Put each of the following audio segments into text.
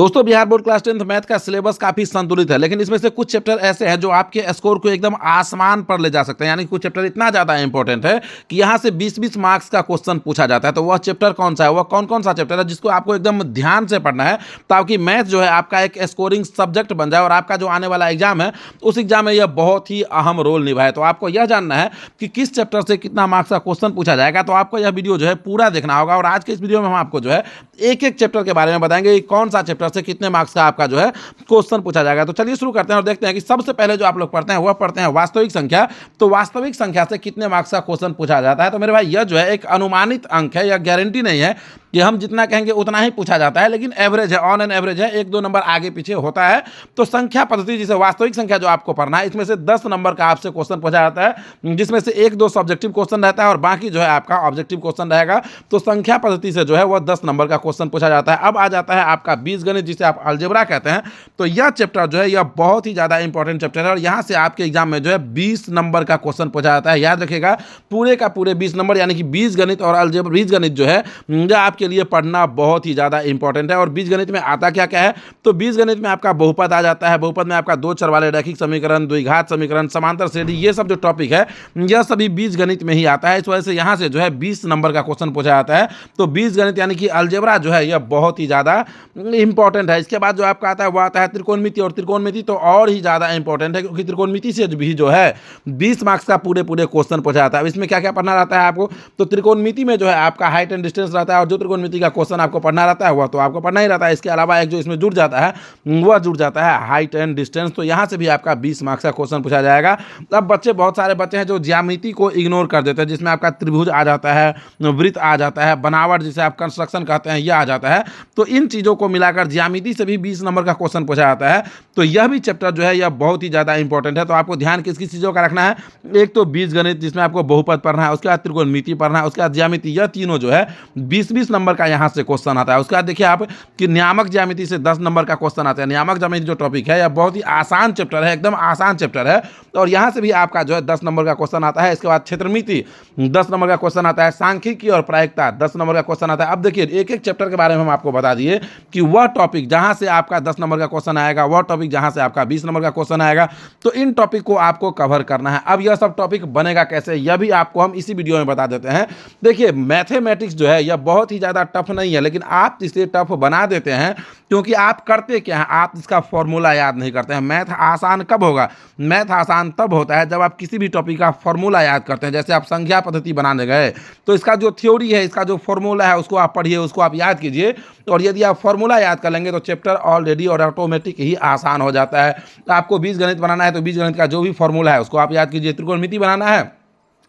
दोस्तों Bihar board class 10th math का syllabus काफी संतुलित है, लेकिन इसमें से कुछ चैप्टर ऐसे हैं जो आपके स्कोर को एकदम आसमान पर ले जा सकते हैं। यानी कुछ चैप्टर इतना ज्यादा इंपॉर्टेंट है कि यहां से 20-20 मार्क्स का क्वेश्चन पूछा जाता है। तो वह चैप्टर कौन सा है, वह कौन कौन सा चैप्टर है जिसको आपको एकदम ध्यान से पढ़ना है, ताकि मैथ जो है आपका एक स्कोरिंग सब्जेक्ट बन जाए और आपका जो आने वाला एग्जाम है उस एग्जाम में यह बहुत ही अहम रोल निभाए। तो आपको यह जानना है कि किस चैप्टर से कितना मार्क्स का क्वेश्चन पूछा जाएगा, तो आपको यह वीडियो जो है पूरा देखना होगा। और आज के इस वीडियो में हम आपको जो है एक एक चैप्टर के बारे में बताएंगे कि कौन सा चैप्टर से कितने मार्क्स का आपका जो है क्वेश्चन पूछा जाएगा। तो चलिए शुरू करते हैं और देखते हैं कि सबसे पहले जो आप लोग पढ़ते हैं वह पढ़ते हैं वास्तविक संख्या। तो वास्तविक संख्या से कितने मार्क्स का क्वेश्चन पूछा जाता है। तो मेरे भाई यह जो है एक अनुमानित अंक है, यह गारंटी नहीं है कि हम जितना कहेंगे उतना ही पूछा जाता है, लेकिन एवरेज है, ऑन एन एवरेज है, 1-2 नंबर आगे पीछे होता है। तो संख्या पद्धति जिसे वास्तविक संख्या जो आपको पढ़ना है, इसमें से 10 नंबर का आपसे क्वेश्चन पूछा जाता है, जिसमें से 1-2 सब्जेक्टिव क्वेश्चन रहता है और बाकी जो है आपका ऑब्जेक्टिव क्वेश्चन रहेगा। तो संख्या पद्धति से जो है वह 10 नंबर का क्वेश्चन पूछा जाता है। अब आ जाता है आपका बीजगणित, जिसे आप अलजेब्रा कहते हैं। तो यह चैप्टर जो है यह बहुत ही ज्यादा इंपॉर्टेंट चैप्टर है और यहां से आपके एग्जाम में जो है 20 नंबर का क्वेश्चन पूछा जाता है। याद रखिएगा, पूरे का पूरे 20 नंबर, यानी कि बीजगणित और अलजेब्रा, बीजगणित जो है यह आपके लिए पढ़ना बहुत ही ज्यादा इंपॉर्टेंट है। और बीजगणित में आता क्या क्या है, तो बीजगणित में आपका बहुपद आ जाता है। बहुपद में आपका दो चर वाले रैखिक समीकरण, द्विघात समीकरण, समांतर श्रेणी, ये सब जो टॉपिक है यह सभी बीजगणित में ही आता है। इस वजह से यहां से जो है 20 नंबर का क्वेश्चन पूछा जाता है। तो बीजगणित यानी कि अलजेब्रा जो है यह बहुत ही ज्यादा इंपॉर्टेंट है। इसके बाद जो आपका आता है वह आता है त्रिकोणमिति, और त्रिकोणमिति तो और ही ज्यादा इंपॉर्टेंट है, क्योंकि त्रिकोणमिति से भी जो है 20 मार्क्स का पूरे पूरे क्वेश्चन पूछा जाता है। अब इसमें क्या क्या पढ़ना रहता है आपको, तो त्रिकोणमिति में जो है आपका हाइट एंड डिस्टेंस रहता है, और जो त्रिकोणमिति का क्वेश्चन आपको पढ़ना रहता है वह तो आपको पढ़ना ही रहता है। इसके अलावा एक जो इसमें जुड़ जाता है वह जुड़ जाता है हाइट एंड डिस्टेंस। तो यहां से भी आपका 20 मार्क्स का क्वेश्चन पूछा जाएगा। अब बच्चे, बहुत सारे बच्चे हैं जो ज्यामिति को इग्नोर कर देते हैं, जिसमें आपका त्रिभुज आ जाता है, वृत्त आ जाता है, बनावट जिसे आप कंस्ट्रक्शन कहते हैं यह आ जाता है। तो इन चीजों को मिलाकर ज्यामिति से भी 20 नंबर का क्वेश्चन पूछा जाता है। तो यह भी चैप्टर जो है यह बहुत ही ज्यादा इंपॉर्टेंट है। तो आपको ध्यान किस किस चीजों का रखना है, एक तो बीजगणित जिसमें आपको बहुपद पढ़ना है, उसके बाद त्रिकोणमिति पढ़ना है, उसके बाद ज्यामिति, यह तीनों जो है 20-20 नंबर का यहां से क्वेश्चन आता है। उसके बाद देखिए आप कि नियामक ज्यामिति से 10 नंबर का क्वेश्चन आता है। नियामक ज्यामिति जो टॉपिक है यह बहुत ही आसान चैप्टर है, एकदम आसान चैप्टर है, और यहां से भी आपका जो है 10 नंबर का क्वेश्चन आता है। इसके बाद क्षेत्रमिति 10 नंबर का क्वेश्चन आता है। सांख्यिकी और प्रायिकता 10 नंबर का क्वेश्चन आता है। अब देखिए एक एक चैप्टर के बारे में हम आपको बता दिए कि वह टॉपिक जहां से आपका 10 नंबर का क्वेश्चन आएगा, वह टॉपिक जहां से आपका 20 नंबर का क्वेश्चन आएगा। तो इन टॉपिक को आपको कवर करना है। अब यह सब टॉपिक बनेगा कैसे, यह भी आपको हम इसी वीडियो में बता देते हैं। देखिए मैथमेटिक्स जो है यह बहुत ही ज्यादा टफ नहीं है, लेकिन आप इसे टफ बना देते हैं क्योंकि आप करते क्या है, आप इसका फॉर्मूला याद नहीं करते हैं। मैथ आसान कब होगा, मैथ आसान तब होता है जब आप किसी भी टॉपिक का फॉर्मूला याद करते हैं। जैसे आप संख्या पद्धति बनाने गए तो इसका जो थ्योरी है, इसका जो फॉर्मूला है उसको आप पढ़िए, उसको आप याद कीजिए, और यदि आप फॉर्मूला याद कर लेंगे तो चैप्टर ऑलरेडी और ऑटोमेटिक ही आसान हो जाता है। आपको बीजगणित बनाना है तो बीजगणित का जो भी फॉर्मूला है उसको आप याद कीजिए। त्रिकोणमिति बनाना है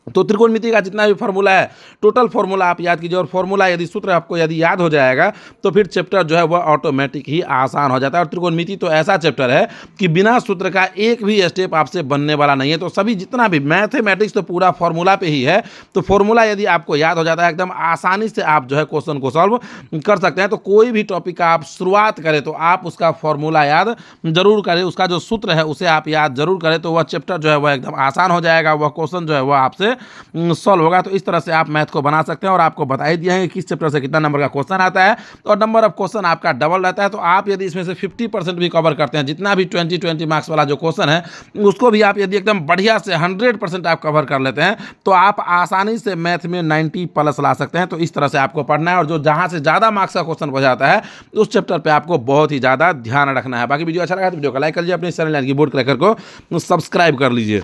तो त्रिकोणमिति का जितना भी फॉर्मूला है, टोटल फॉर्मूला आप याद कीजिए, और फॉर्मूला यदि सूत्र आपको यदि याद हो जाएगा तो फिर चैप्टर जो है वह ऑटोमेटिक ही आसान हो जाता है। और त्रिकोणमिति तो ऐसा चैप्टर है कि बिना सूत्र का एक भी स्टेप आपसे बनने वाला नहीं है। तो सभी जितना भी मैथमेटिक्स तो पूरा फॉर्मूला पे ही है। तो फॉर्मूला यदि आपको याद हो जाता है, एकदम आसानी से आप जो है क्वेश्चन को सॉल्व कर सकते हैं। तो कोई भी टॉपिक का आप शुरुआत करें तो आप उसका फॉर्मूला याद जरूर करें, उसका जो सूत्र है उसे आप याद जरूर करें, तो वह चैप्टर जो है वह एकदम आसान हो जाएगा, वह क्वेश्चन जो है वह आपसे सॉल्व होगा। तो इस तरह से आप मैथ को बना सकते हैं। और आपको बता ही दिया है कि किस चैप्टर से कितना नंबर का क्वेश्चन आता है, और नंबर ऑफ क्वेश्चन आपका डबल रहता है। तो आप यदि इसमें से 50% भी कवर करते हैं, जितना भी 20-20 मार्क्स वाला जो क्वेश्चन है उसको भी आप यदि एकदम बढ़िया से 100% आप कवर कर लेते हैं तो आप आसानी से मैथ में 90+ ला सकते हैं। तो इस तरह से आपको पढ़ना है, और जो जहां से ज्यादा मार्क्स का क्वेश्चन हो जाता है उस चैप्टर पर आपको बहुत ही ज्यादा ध्यान रखना है। बाकी वीडियो अच्छा लगा तो वीडियो को लाइक कर लीजिए, अपने चैनल यानी कि बोर्ड क्रैकर को सब्सक्राइब कर लीजिए।